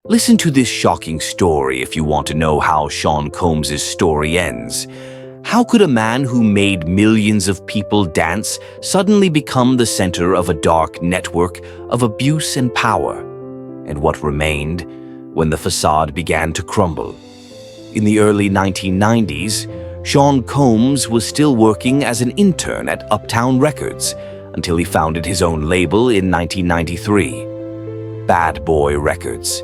Listen to this shocking story if you want to know how Sean Combs' story ends. How could a man who made millions of people dance suddenly become the center of a dark network of abuse and power? And what remained when the facade began to crumble? In the early 1990s, Sean Combs was still working as an intern at Uptown Records until he founded his own label in 1993, Bad Boy Records.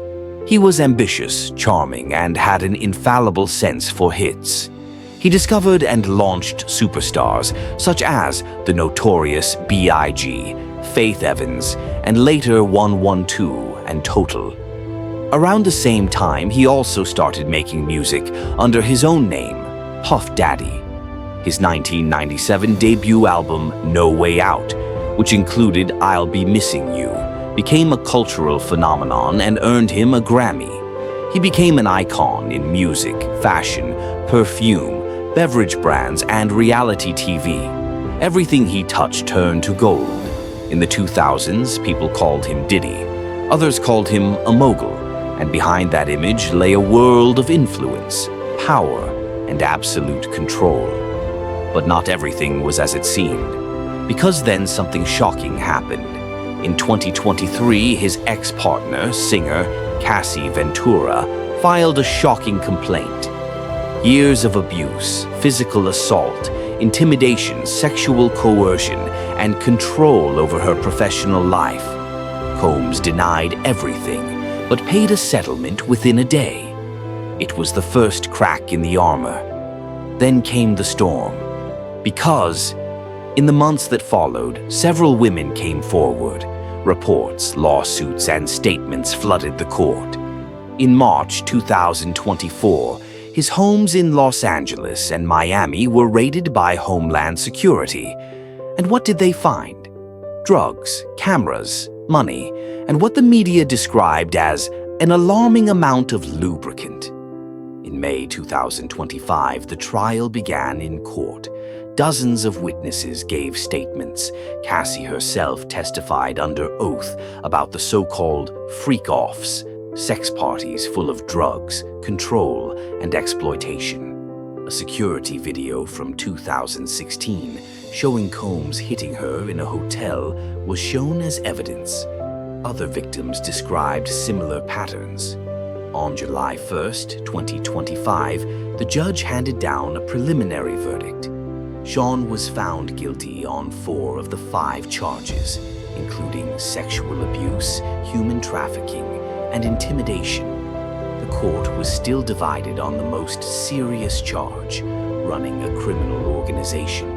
He was ambitious, charming, and had an infallible sense for hits. He discovered and launched superstars such as the notorious B.I.G., Faith Evans, and later 112 and Total. Around the same time, he also started making music under his own name, Puff Daddy. His 1997 debut album, No Way Out, which included I'll Be Missing You, became a cultural phenomenon and earned him a Grammy. He became an icon in music, fashion, perfume, beverage brands, and reality TV. Everything he touched turned to gold. In the 2000s, people called him Diddy. Others called him a mogul, and behind that image lay a world of influence, power, and absolute control. But not everything was as it seemed, because then something shocking happened. In 2023, his ex-partner, singer Cassie Ventura, filed a shocking complaint. Years of abuse, physical assault, intimidation, sexual coercion, and control over her professional life. Combs denied everything, but paid a settlement within a day. It was the first crack in the armor. Then came the storm. Because, in the months that followed, several women came forward. Reports, lawsuits, and statements flooded the court. In March 2024, his homes in Los Angeles and Miami were raided by Homeland Security. And what did they find? Drugs, cameras, money, and what the media described as an alarming amount of lubricant. In May 2025, the trial began in court. Dozens of witnesses gave statements. Cassie herself testified under oath about the so-called freak-offs, sex parties full of drugs, control, and exploitation. A security video from 2016 showing Combs hitting her in a hotel was shown as evidence. Other victims described similar patterns. On July 1st, 2025, the judge handed down a preliminary verdict. Sean was found guilty on 4 of the 5 charges, including sexual abuse, human trafficking, and intimidation. The court was still divided on the most serious charge, running a criminal organization.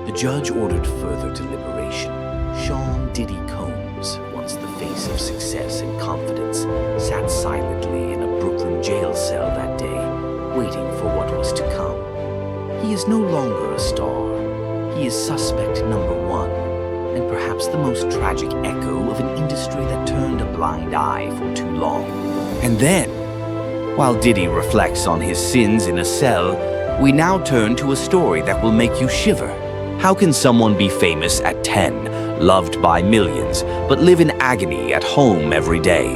The judge ordered further deliberation. Sean Diddy Combs, once the face of success and confidence, sat silently in a Brooklyn jail cell that day, waiting for what was to come. He is no longer a star. He is suspect number 1, and perhaps the most tragic echo of an industry that turned a blind eye for too long. And then, while Diddy reflects on his sins in a cell, we now turn to a story that will make you shiver. How can someone be famous at 10, loved by millions, but live in agony at home every day?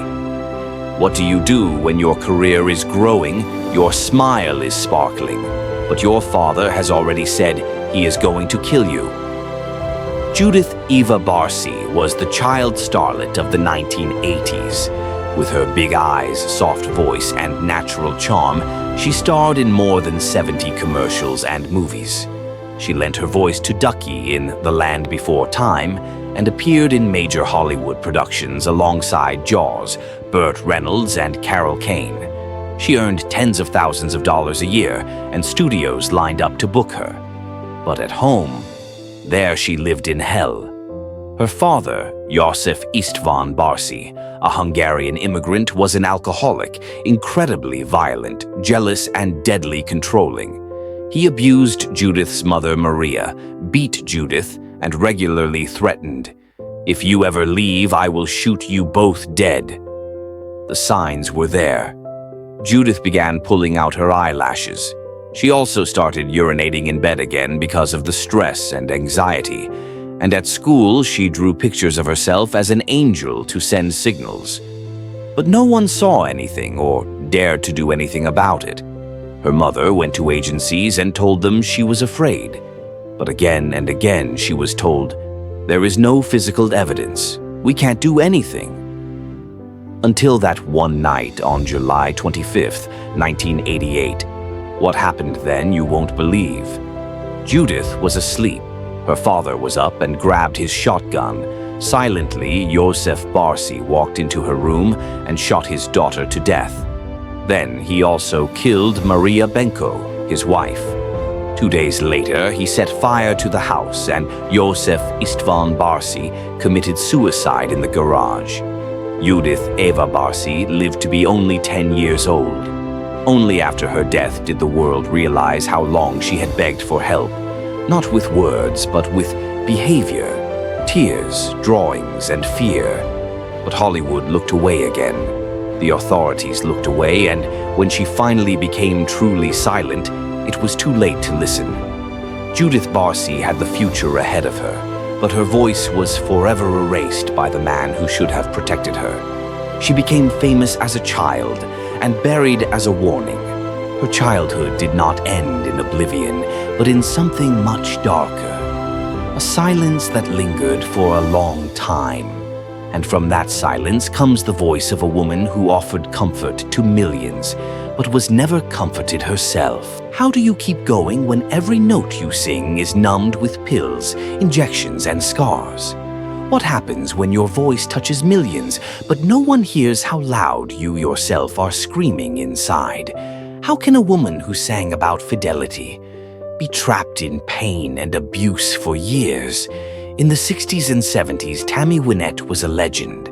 What do you do when your career is growing, your smile is sparkling, but your father has already said he is going to kill you? Judith Eva Barcy was the child starlet of the 1980s. With her big eyes, soft voice, and natural charm, she starred in more than 70 commercials and movies. She lent her voice to Ducky in The Land Before Time and appeared in major Hollywood productions alongside Jaws, Burt Reynolds, and Carol Kane. She earned tens of thousands of dollars a year, and studios lined up to book her. But at home, there she lived in hell. Her father, Josef István Barcy, a Hungarian immigrant, was an alcoholic, incredibly violent, jealous, and deadly controlling. He abused Judith's mother, Maria, beat Judith, and regularly threatened, "If you ever leave, I will shoot you both dead." The signs were there. Judith began pulling out her eyelashes. She also started urinating in bed again because of the stress and anxiety. And at school, she drew pictures of herself as an angel to send signals. But no one saw anything or dared to do anything about it. Her mother went to agencies and told them she was afraid. But again and again she was told, "There is no physical evidence. We can't do anything." Until that one night on July 25th, 1988. What happened then you won't believe. Judith was asleep. Her father was up and grabbed his shotgun. Silently, Joseph Barsi walked into her room and shot his daughter to death. Then he also killed Maria Benko, his wife. 2 days later, he set fire to the house and Joseph Istvan Barsi committed suicide in the garage. Judith Eva Barsi lived to be only 10 years old. Only after her death did the world realize how long she had begged for help, not with words, but with behavior, tears, drawings, and fear. But Hollywood looked away again. The authorities looked away, and when she finally became truly silent, it was too late to listen. Judith Barsi had the future ahead of her, but her voice was forever erased by the man who should have protected her. She became famous as a child and buried as a warning. Her childhood did not end in oblivion, but in something much darker. A silence that lingered for a long time. And from that silence comes the voice of a woman who offered comfort to millions, but was never comforted herself. How do you keep going when every note you sing is numbed with pills, injections, and scars? What happens when your voice touches millions, but no one hears how loud you yourself are screaming inside? How can a woman who sang about fidelity be trapped in pain and abuse for years? In the 60s and 70s, Tammy Wynette was a legend.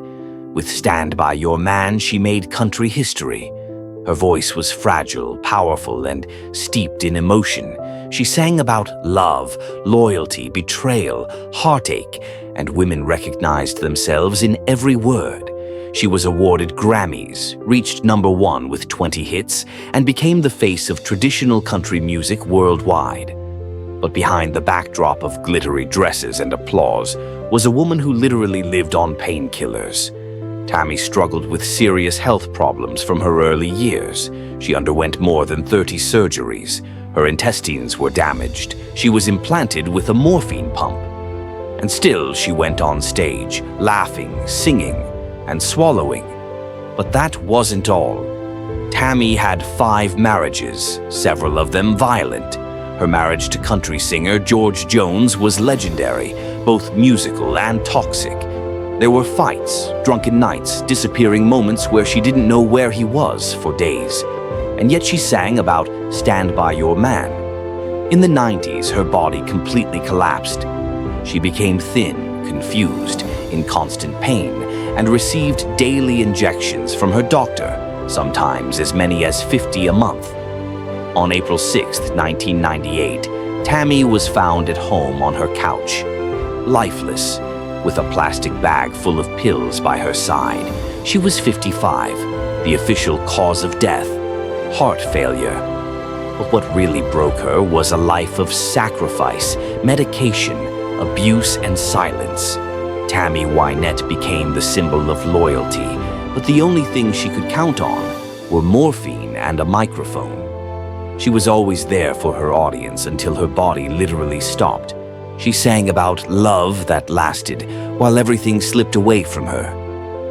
With Stand By Your Man, she made country history. Her voice was fragile, powerful, and steeped in emotion. She sang about love, loyalty, betrayal, heartache, and women recognized themselves in every word. She was awarded Grammys, reached #1 with 20 hits, and became the face of traditional country music worldwide. But behind the backdrop of glittery dresses and applause was a woman who literally lived on painkillers. Tammy struggled with serious health problems from her early years. She underwent more than 30 surgeries. Her intestines were damaged. She was implanted with a morphine pump. And still she went on stage, laughing, singing, and swallowing. But that wasn't all. Tammy had 5 marriages, several of them violent. Her marriage to country singer George Jones was legendary, both musical and toxic. There were fights, drunken nights, disappearing moments where she didn't know where he was for days. And yet she sang about Stand By Your Man. In the 90s, her body completely collapsed. She became thin, confused, in constant pain, and received daily injections from her doctor, sometimes as many as 50 a month. On April 6, 1998, Tammy was found at home on her couch, lifeless, with a plastic bag full of pills by her side. She was 55, the official cause of death, heart failure. But what really broke her was a life of sacrifice, medication, abuse, and silence. Tammy Wynette became the symbol of loyalty, but the only thing she could count on were morphine and a microphone. She was always there for her audience until her body literally stopped. She sang about love that lasted while everything slipped away from her.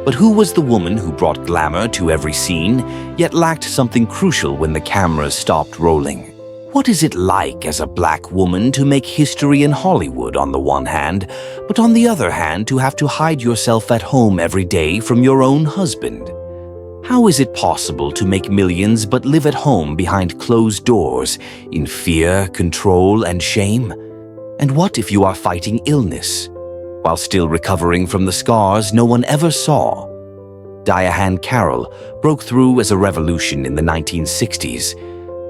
But who was the woman who brought glamour to every scene, yet lacked something crucial when the cameras stopped rolling? What is it like as a black woman to make history in Hollywood on the one hand, but on the other hand to have to hide yourself at home every day from your own husband? How is it possible to make millions but live at home behind closed doors in fear, control, and shame? And what if you are fighting illness? While still recovering from the scars no one ever saw. Diane Carroll broke through as a revolution in the 1960s.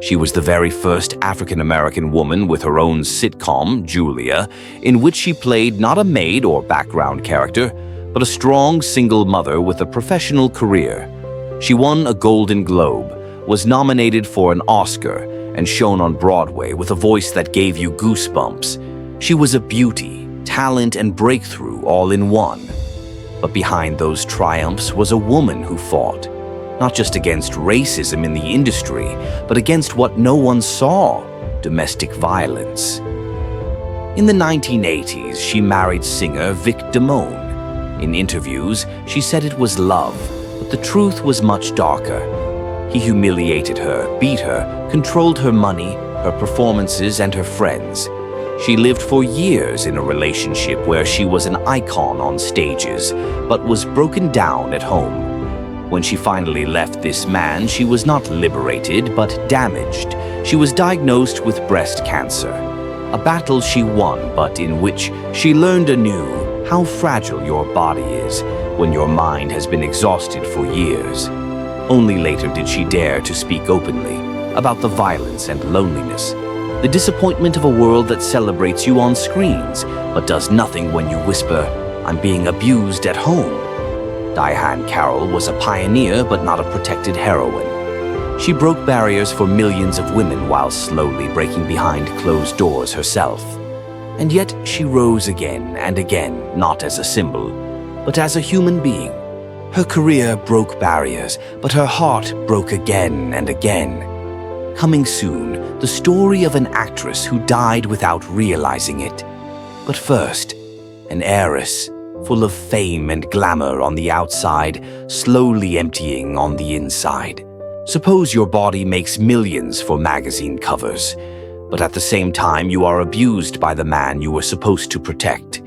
She was the very first African-American woman with her own sitcom, Julia, in which she played not a maid or background character, but a strong single mother with a professional career. She won a Golden Globe, was nominated for an Oscar, and shown on Broadway with a voice that gave you goosebumps. She was a beauty, talent, and breakthrough all in one. But behind those triumphs was a woman who fought, not just against racism in the industry, but against what no one saw: domestic violence. In the 1980s, she married singer Vic Damone. In interviews, she said it was love, but the truth was much darker. He humiliated her, beat her, controlled her money, her performances, and her friends. She lived for years in a relationship where she was an icon on stages, but was broken down at home. When she finally left this man, she was not liberated, but damaged. She was diagnosed with breast cancer. A battle she won, but in which she learned anew how fragile your body is when your mind has been exhausted for years. Only later did she dare to speak openly about the violence and loneliness, the disappointment of a world that celebrates you on screens, but does nothing when you whisper, "I'm being abused at home." Diane Carroll was a pioneer, but not a protected heroine. She broke barriers for millions of women while slowly breaking behind closed doors herself. And yet she rose again and again, not as a symbol, but as a human being. Her career broke barriers, but her heart broke again and again. Coming soon, the story of an actress who died without realizing it. But first, an heiress, full of fame and glamour on the outside, slowly emptying on the inside. Suppose your body makes millions for magazine covers, but at the same time you are abused by the man you were supposed to protect.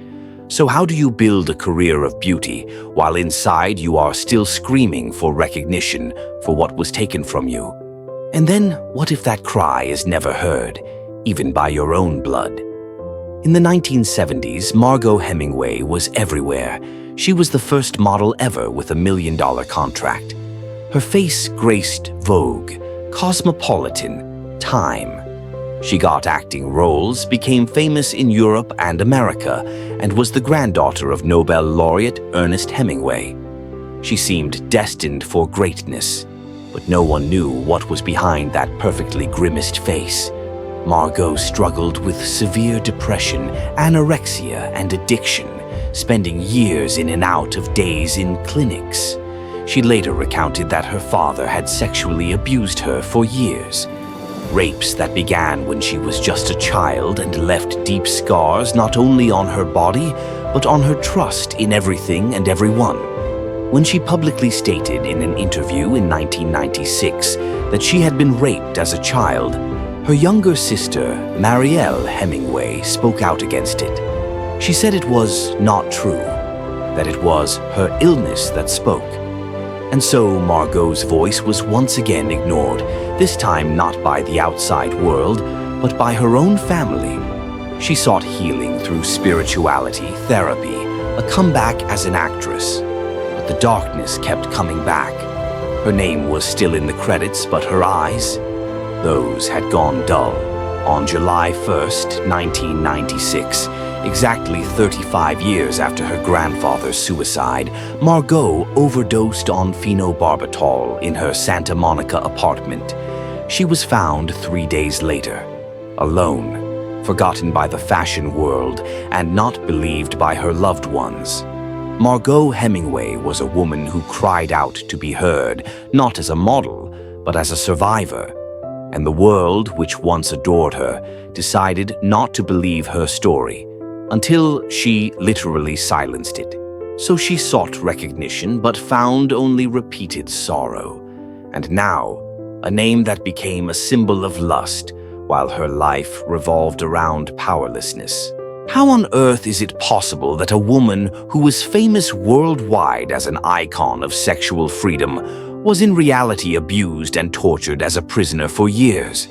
So how do you build a career of beauty while inside you are still screaming for recognition for what was taken from you? And then what if that cry is never heard, even by your own blood? In the 1970s, Margot Hemingway was everywhere. She was the first model ever with $1 million contract. Her face graced Vogue, Cosmopolitan, Time. She got acting roles, became famous in Europe and America, and was the granddaughter of Nobel laureate Ernest Hemingway. She seemed destined for greatness, but no one knew what was behind that perfectly grimaced face. Margot struggled with severe depression, anorexia, and addiction, spending years in and out of days in clinics. She later recounted that her father had sexually abused her for years. Rapes that began when she was just a child and left deep scars not only on her body, but on her trust in everything and everyone. When she publicly stated in an interview in 1996 that she had been raped as a child, her younger sister, Marielle Hemingway, spoke out against it. She said it was not true, that it was her illness that spoke. And so Margot's voice was once again ignored, this time not by the outside world, but by her own family. She sought healing through spirituality, therapy, a comeback as an actress. But the darkness kept coming back. Her name was still in the credits, but her eyes, those had gone dull. On July 1st, 1996, exactly 35 years after her grandfather's suicide, Margot overdosed on phenobarbital in her Santa Monica apartment. She was found 3 days later, alone, forgotten by the fashion world and not believed by her loved ones. Margot Hemingway was a woman who cried out to be heard, not as a model, but as a survivor. And the world, which once adored her, decided not to believe her story, until she literally silenced it. So she sought recognition, but found only repeated sorrow. And now, a name that became a symbol of lust, while her life revolved around powerlessness. How on earth is it possible that a woman who was famous worldwide as an icon of sexual freedom was in reality abused and tortured as a prisoner for years?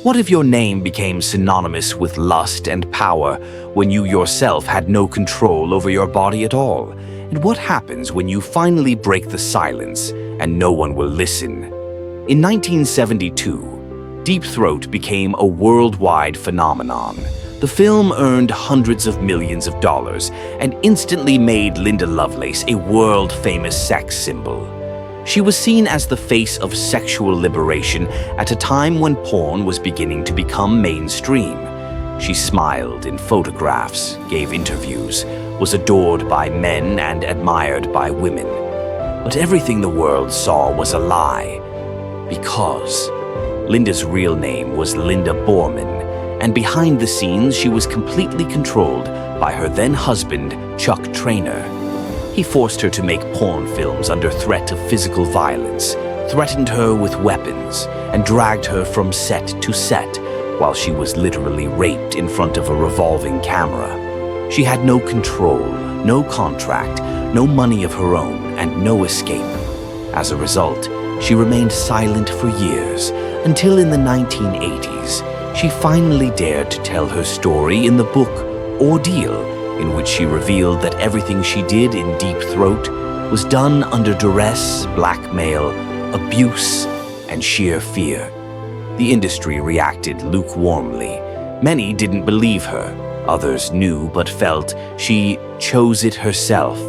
What if your name became synonymous with lust and power when you yourself had no control over your body at all? And what happens when you finally break the silence and no one will listen? In 1972, Deep Throat became a worldwide phenomenon. The film earned hundreds of millions of dollars and instantly made Linda Lovelace a world-famous sex symbol. She was seen as the face of sexual liberation at a time when porn was beginning to become mainstream. She smiled in photographs, gave interviews, was adored by men and admired by women. But everything the world saw was a lie. Because Linda's real name was Linda Borman, and behind the scenes she was completely controlled by her then-husband, Chuck Traynor. He forced her to make porn films under threat of physical violence, threatened her with weapons, and dragged her from set to set while she was literally raped in front of a revolving camera. She had no control, no contract, no money of her own, and no escape. As a result, she remained silent for years, until in the 1980s, she finally dared to tell her story in the book Ordeal, in which she revealed that everything she did in Deep Throat was done under duress, blackmail, abuse, and sheer fear. The industry reacted lukewarmly. Many didn't believe her. Others knew but felt she chose it herself.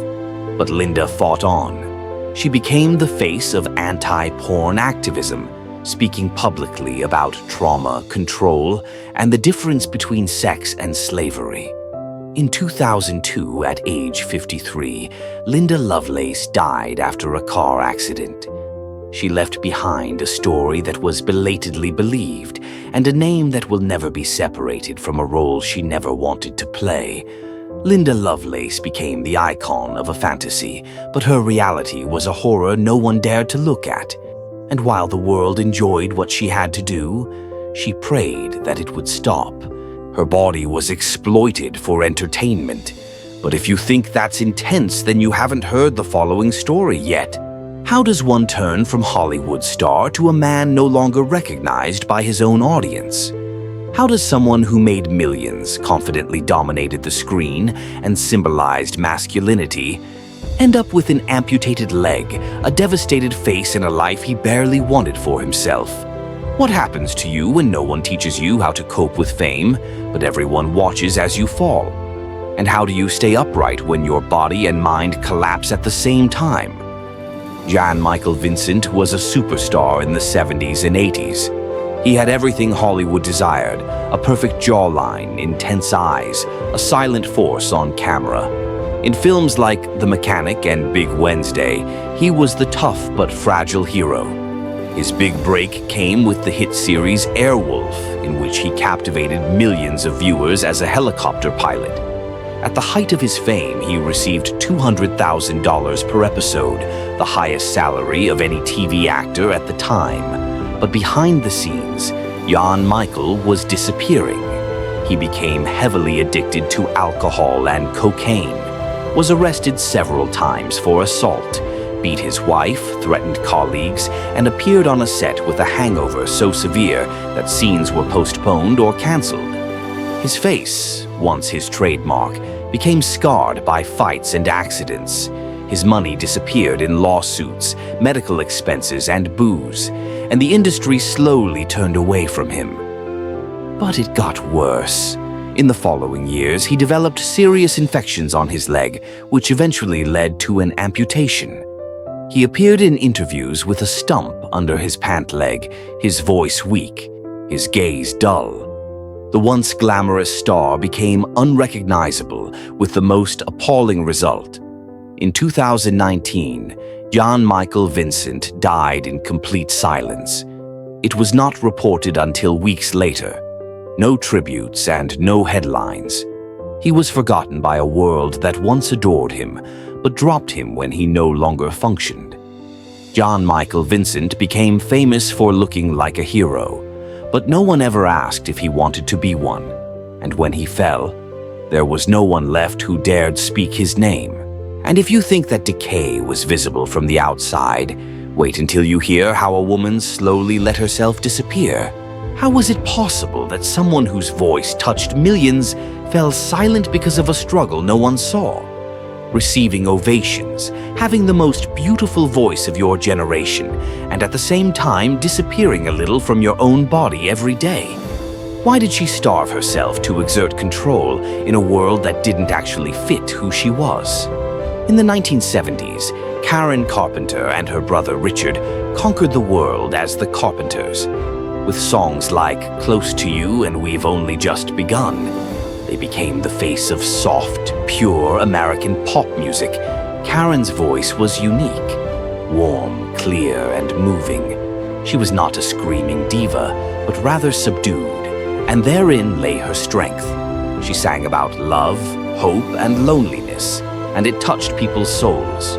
But Linda fought on. She became the face of anti-porn activism, speaking publicly about trauma, control, and the difference between sex and slavery. In 2002, at age 53, Linda Lovelace died after a car accident. She left behind a story that was belatedly believed, and a name that will never be separated from a role she never wanted to play. Linda Lovelace became the icon of a fantasy, but her reality was a horror no one dared to look at. And while the world enjoyed what she had to do, she prayed that it would stop. Her body was exploited for entertainment. But if you think that's intense, then you haven't heard the following story yet. How does one turn from Hollywood star to a man no longer recognized by his own audience? How does someone who made millions, confidently dominated the screen, and symbolized masculinity, end up with an amputated leg, a devastated face, and a life he barely wanted for himself? What happens to you when no one teaches you how to cope with fame, but everyone watches as you fall? And how do you stay upright when your body and mind collapse at the same time? Jan Michael Vincent was a superstar in the 70s and 80s. He had everything Hollywood desired: a perfect jawline, intense eyes, a silent force on camera. In films like The Mechanic and Big Wednesday, he was the tough but fragile hero. His big break came with the hit series Airwolf, in which he captivated millions of viewers as a helicopter pilot. At the height of his fame, he received $200,000 per episode, the highest salary of any TV actor at the time. But behind the scenes, Jan Michael was disappearing. He became heavily addicted to alcohol and cocaine, was arrested several times for assault, beat his wife, threatened colleagues, and appeared on a set with a hangover so severe that scenes were postponed or canceled. His face, once his trademark, became scarred by fights and accidents. His money disappeared in lawsuits, medical expenses, and booze, and the industry slowly turned away from him. But it got worse. In the following years, he developed serious infections on his leg, which eventually led to an amputation. He appeared in interviews with a stump under his pant leg, his voice weak, his gaze dull. The once glamorous star became unrecognizable, with the most appalling result. In 2019, Jan Michael Vincent died in complete silence. It was not reported until weeks later. No tributes and no headlines. He was forgotten by a world that once adored him, but dropped him when he no longer functioned. Jan Michael Vincent became famous for looking like a hero, but no one ever asked if he wanted to be one. And when he fell, there was no one left who dared speak his name. And if you think that decay was visible from the outside, wait until you hear how a woman slowly let herself disappear. How was it possible that someone whose voice touched millions fell silent because of a struggle no one saw? Receiving ovations, having the most beautiful voice of your generation, and at the same time disappearing a little from your own body every day. Why did she starve herself to exert control in a world that didn't actually fit who she was? In the 1970s, Karen Carpenter and her brother Richard conquered the world as the Carpenters. With songs like Close to You and We've Only Just Begun, they became the face of soft, pure American pop music. Karen's voice was unique, warm, clear, and moving. She was not a screaming diva, but rather subdued, and therein lay her strength. She sang about love, hope, and loneliness, and it touched people's souls.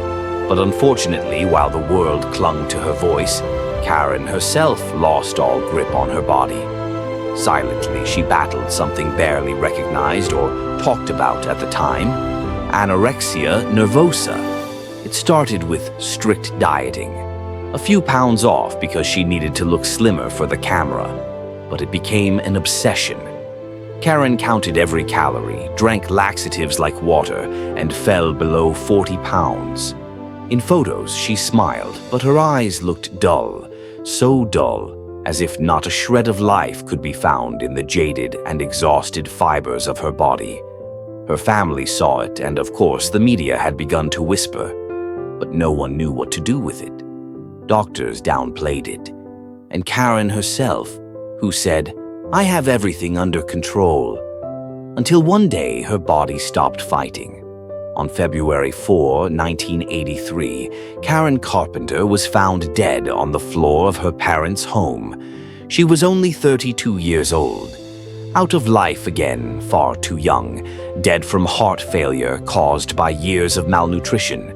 But unfortunately, while the world clung to her voice, Karen herself lost all grip on her body. Silently, she battled something barely recognized or talked about at the time: anorexia nervosa. It started with strict dieting, a few pounds off because she needed to look slimmer for the camera, but it became an obsession. Karen counted every calorie, drank laxatives like water, and fell below 40 pounds. In photos, she smiled, but her eyes looked dull, so dull, as if not a shred of life could be found in the jaded and exhausted fibers of her body. Her family saw it, and of course the media had begun to whisper, but no one knew what to do with it. Doctors downplayed it, and Karen herself, who said, "I have everything under control," until one day her body stopped fighting. On February 4, 1983, Karen Carpenter was found dead on the floor of her parents' home. She was only 32 years old. Out of life again, far too young, dead from heart failure caused by years of malnutrition.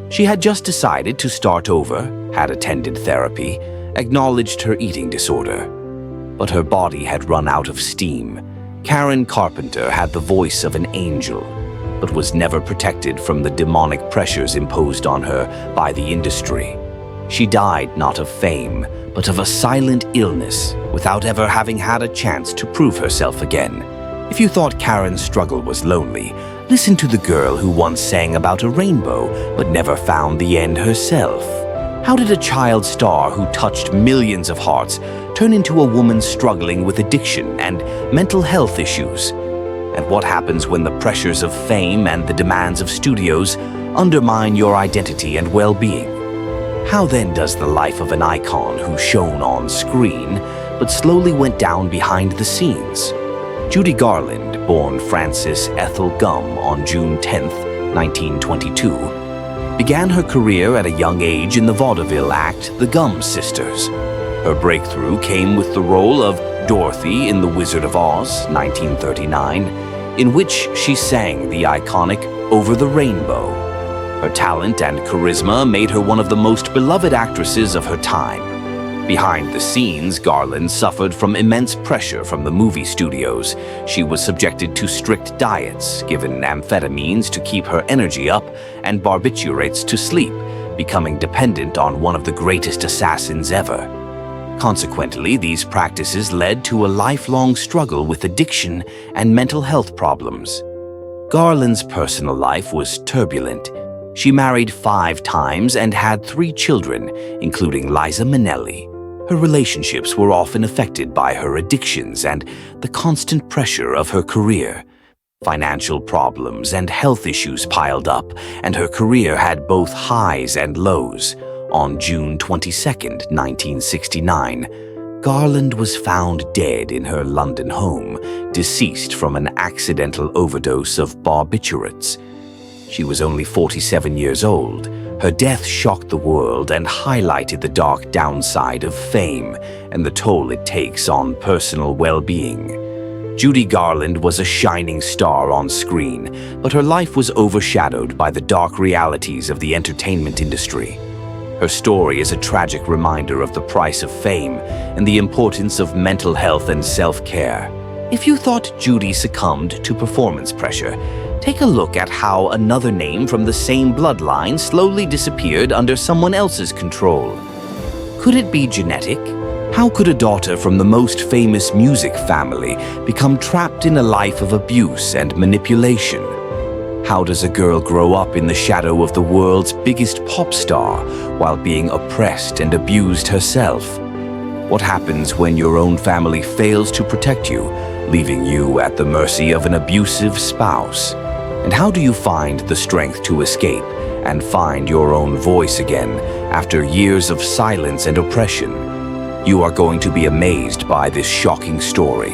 She had just decided to start over, had attended therapy, acknowledged her eating disorder. But her body had run out of steam. Karen Carpenter had the voice of an angel, but was never protected from the demonic pressures imposed on her by the industry. She died not of fame, but of a silent illness, without ever having had a chance to prove herself again. If you thought Karen's struggle was lonely, listen to the girl who once sang about a rainbow, but never found the end herself. How did a child star who touched millions of hearts turn into a woman struggling with addiction and mental health issues? And what happens when the pressures of fame and the demands of studios undermine your identity and well-being? How then does the life of an icon who shone on screen but slowly went down behind the scenes? Judy Garland, born Frances Ethel Gumm on June 10, 1922, began her career at a young age in the vaudeville act The Gumm Sisters. Her breakthrough came with the role of Dorothy in The Wizard of Oz, 1939, in which she sang the iconic Over the Rainbow. Her talent and charisma made her one of the most beloved actresses of her time. Behind the scenes, Garland suffered from immense pressure from the movie studios. She was subjected to strict diets, given amphetamines to keep her energy up, and barbiturates to sleep, becoming dependent on one of the greatest assassins ever. Consequently, these practices led to a lifelong struggle with addiction and mental health problems. Garland's personal life was turbulent. She married 5 times and had 3 children, including Liza Minnelli. Her relationships were often affected by her addictions and the constant pressure of her career. Financial problems and health issues piled up, and her career had both highs and lows. On June 22, 1969, Garland was found dead in her London home, deceased from an accidental overdose of barbiturates. She was only 47 years old. Her death shocked the world and highlighted the dark downside of fame and the toll it takes on personal well-being. Judy Garland was a shining star on screen, but her life was overshadowed by the dark realities of the entertainment industry. Her story is a tragic reminder of the price of fame and the importance of mental health and self-care. If you thought Judy succumbed to performance pressure, take a look at how another name from the same bloodline slowly disappeared under someone else's control. Could it be genetic? How could a daughter from the most famous music family become trapped in a life of abuse and manipulation? How does a girl grow up in the shadow of the world's biggest pop star while being oppressed and abused herself? What happens when your own family fails to protect you, leaving you at the mercy of an abusive spouse? And how do you find the strength to escape and find your own voice again after years of silence and oppression? You are going to be amazed by this shocking story.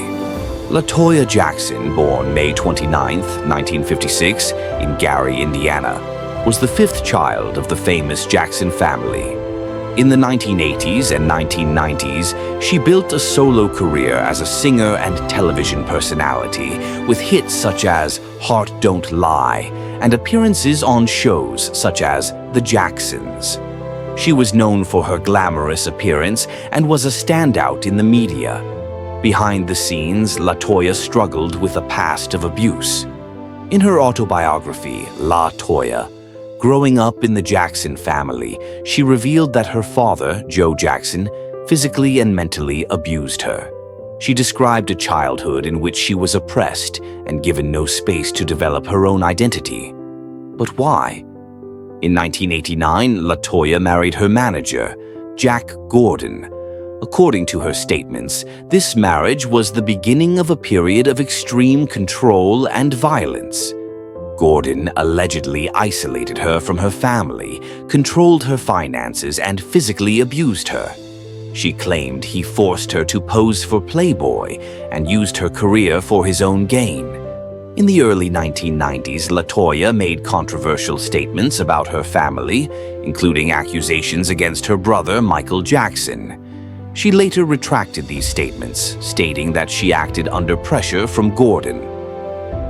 LaToya Jackson, born May 29, 1956, in Gary, Indiana, was the fifth child of the famous Jackson family. In the 1980s and 1990s, she built a solo career as a singer and television personality, with hits such as Heart Don't Lie and appearances on shows such as The Jacksons. She was known for her glamorous appearance and was a standout in the media. Behind the scenes, LaToya struggled with a past of abuse. In her autobiography, LaToya, growing up in the Jackson family, she revealed that her father, Joe Jackson, physically and mentally abused her. She described a childhood in which she was oppressed and given no space to develop her own identity. But why? In 1989, LaToya married her manager, Jack Gordon. According to her statements, this marriage was the beginning of a period of extreme control and violence. Gordon allegedly isolated her from her family, controlled her finances, and physically abused her. She claimed he forced her to pose for Playboy and used her career for his own gain. In the early 1990s, LaToya made controversial statements about her family, including accusations against her brother, Michael Jackson. She later retracted these statements, stating that she acted under pressure from Gordon.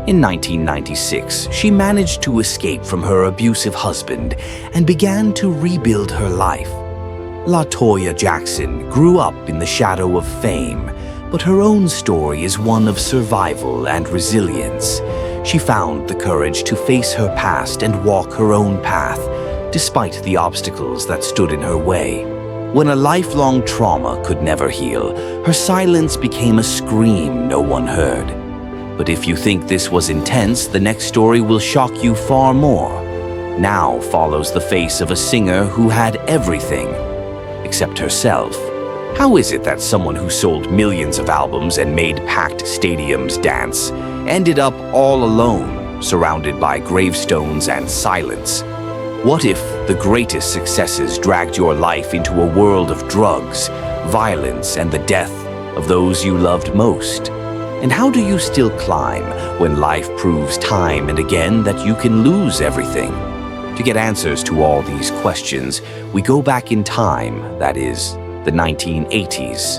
In 1996, she managed to escape from her abusive husband and began to rebuild her life. LaToya Jackson grew up in the shadow of fame, but her own story is one of survival and resilience. She found the courage to face her past and walk her own path, despite the obstacles that stood in her way. When a lifelong trauma could never heal, her silence became a scream no one heard. But if you think this was intense, the next story will shock you far more. Now follows the face of a singer who had everything, except herself. How is it that someone who sold millions of albums and made packed stadiums dance ended up all alone, surrounded by gravestones and silence? What if the greatest successes dragged your life into a world of drugs, violence, and the death of those you loved most? And how do you still climb when life proves time and again that you can lose everything? To get answers to all these questions, we go back in time, that is, the 1980s.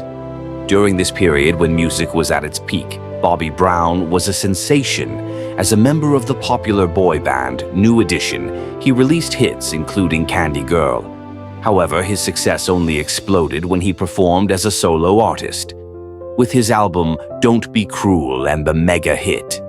During this period when music was at its peak, Bobby Brown was a sensation. As a member of the popular boy band New Edition, he released hits including Candy Girl. However, his success only exploded when he performed as a solo artist, with his album Don't Be Cruel and the mega hit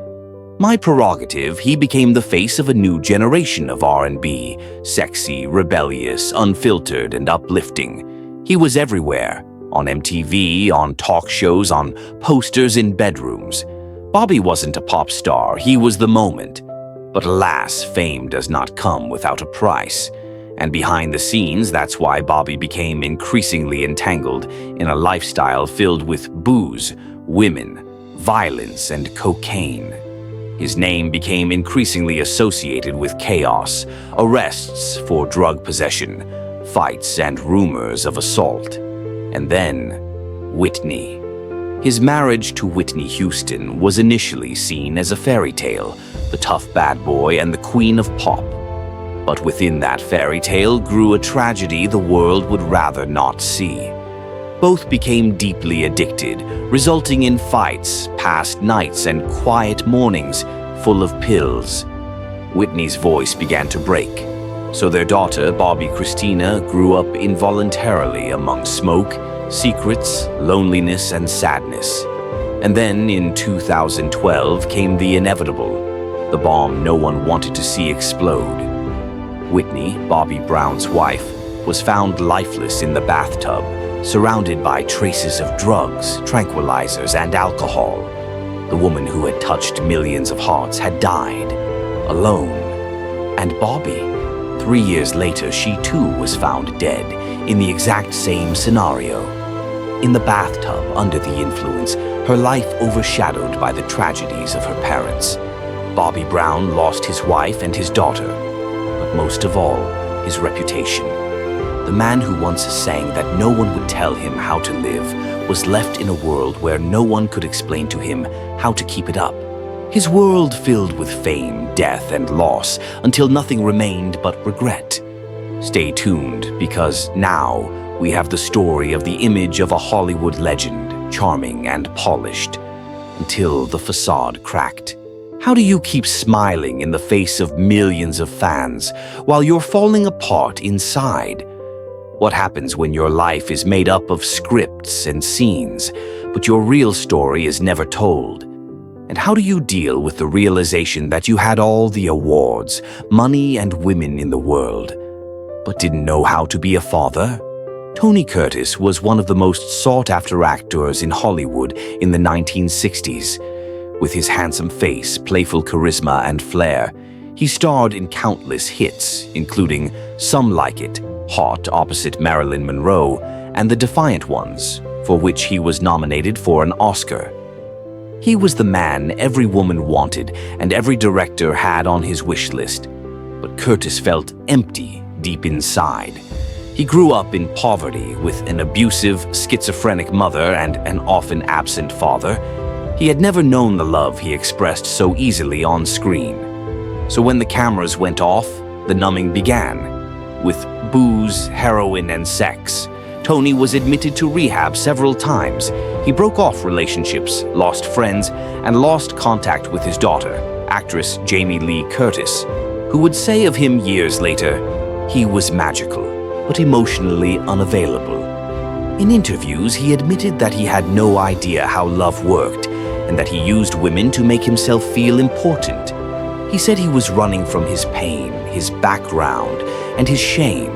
My Prerogative. He became the face of a new generation of R&B, sexy, rebellious, unfiltered, and uplifting. He was everywhere, on MTV, on talk shows, on posters in bedrooms. Bobby wasn't a pop star, he was the moment. But alas, fame does not come without a price. And behind the scenes, that's why Bobby became increasingly entangled in a lifestyle filled with booze, women, violence, and cocaine. His name became increasingly associated with chaos, arrests for drug possession, fights, and rumors of assault. And then, Whitney. His marriage to Whitney Houston was initially seen as a fairy tale, the tough bad boy and the queen of pop. But within that fairy tale grew a tragedy the world would rather not see. Both became deeply addicted, resulting in fights, past nights, and quiet mornings full of pills. Whitney's voice began to break, so their daughter, Bobby Christina, grew up involuntarily among smoke, secrets, loneliness, and sadness. And then, in 2012, came the inevitable, the bomb no one wanted to see explode. Whitney, Bobby Brown's wife, was found lifeless in the bathtub, surrounded by traces of drugs, tranquilizers, and alcohol. The woman who had touched millions of hearts had died, alone. And Bobby, 3 years later, she too was found dead in the exact same scenario. In the bathtub, under the influence, her life overshadowed by the tragedies of her parents. Bobby Brown lost his wife and his daughter, but most of all, his reputation. The man who once sang that no one would tell him how to live was left in a world where no one could explain to him how to keep it up. His world filled with fame, death, and loss until nothing remained but regret. Stay tuned, because now we have the story of the image of a Hollywood legend, charming and polished, until the facade cracked. How do you keep smiling in the face of millions of fans while you're falling apart inside? What happens when your life is made up of scripts and scenes, but your real story is never told? And how do you deal with the realization that you had all the awards, money, and women in the world, but didn't know how to be a father? Tony Curtis was one of the most sought-after actors in Hollywood in the 1960s. With his handsome face, playful charisma, and flair, he starred in countless hits, including Some Like It, Hot opposite Marilyn Monroe, and The Defiant Ones, for which he was nominated for an Oscar. He was the man every woman wanted and every director had on his wish list. But Curtis felt empty deep inside. He grew up in poverty with an abusive, schizophrenic mother and an often absent father. He had never known the love he expressed so easily on screen. So when the cameras went off, the numbing began. With booze, heroin, and sex, Tony was admitted to rehab several times. He broke off relationships, lost friends, and lost contact with his daughter, actress Jamie Lee Curtis, who would say of him years later, he was magical, but emotionally unavailable. In interviews, he admitted that he had no idea how love worked and that he used women to make himself feel important. He said he was running from his pain, his background, and his shame.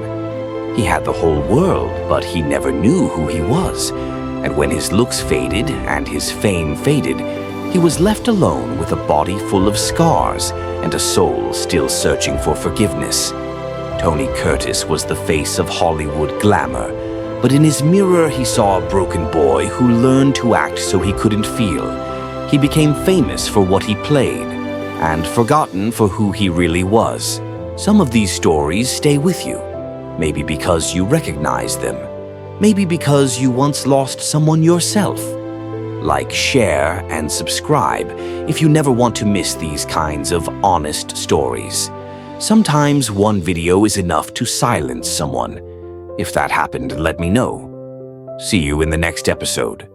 He had the whole world, but he never knew who he was. And when his looks faded and his fame faded, he was left alone with a body full of scars and a soul still searching for forgiveness. Tony Curtis was the face of Hollywood glamour, but in his mirror he saw a broken boy who learned to act so he couldn't feel. He became famous for what he played, and forgotten for who he really was. Some of these stories stay with you. Maybe because you recognize them. Maybe because you once lost someone yourself. Like, share, and subscribe if you never want to miss these kinds of honest stories. Sometimes one video is enough to silence someone. If that happened, let me know. See you in the next episode.